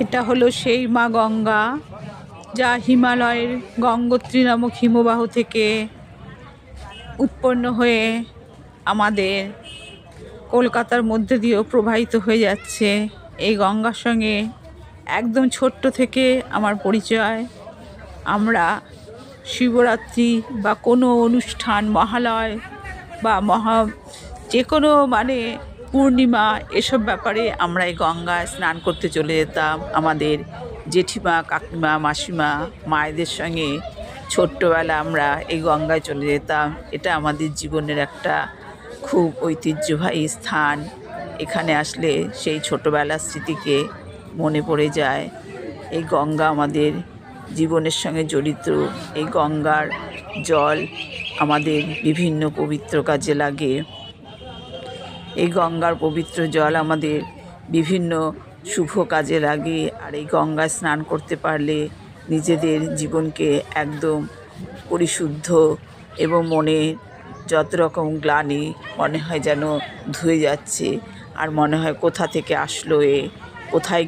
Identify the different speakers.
Speaker 1: এটা হলো সেই মা গঙ্গা, যা হিমালয়ের গঙ্গোত্রী নামক হিমবাহ থেকে উৎপন্ন হয়ে আমাদের কলকাতার মধ্যে দিয়েও প্রবাহিত হয়ে যাচ্ছে। এই গঙ্গার সঙ্গে একদম ছোট্ট থেকে আমার পরিচয়। আমরা শিবরাত্রি বা কোনো অনুষ্ঠান, মহালয় বা যে কোনো পূর্ণিমা, এসব ব্যাপারে আমরা এই গঙ্গায় স্নান করতে চলে যেতাম আমাদের জেঠিমা, কাকিমা, মাসিমা, মায়েদের সঙ্গে। ছোট্টবেলা আমরা এই গঙ্গায় চলে যেতাম। এটা আমাদের জীবনের একটা খুব ঐতিহ্যবাহী স্থান। এখানে আসলে সেই ছোটোবেলার স্মৃতিকে মনে পড়ে যায়। এই গঙ্গা আমাদের জীবনের সঙ্গে জড়িত। এই গঙ্গার জল আমাদের বিভিন্ন পবিত্র কাজে লাগে। এই গঙ্গার পবিত্র জল আমাদের বিভিন্ন শুভ কাজে লাগে। আর এই গঙ্গায় স্নান করতে পারলে নিজেদের জীবনকে একদম পরিশুদ্ধ এবং মনে যত রকম গ্লানি মনে হয় যেন ধুয়ে যাচ্ছে। আর মনে হয় কোথা থেকে আসলো, কোথায়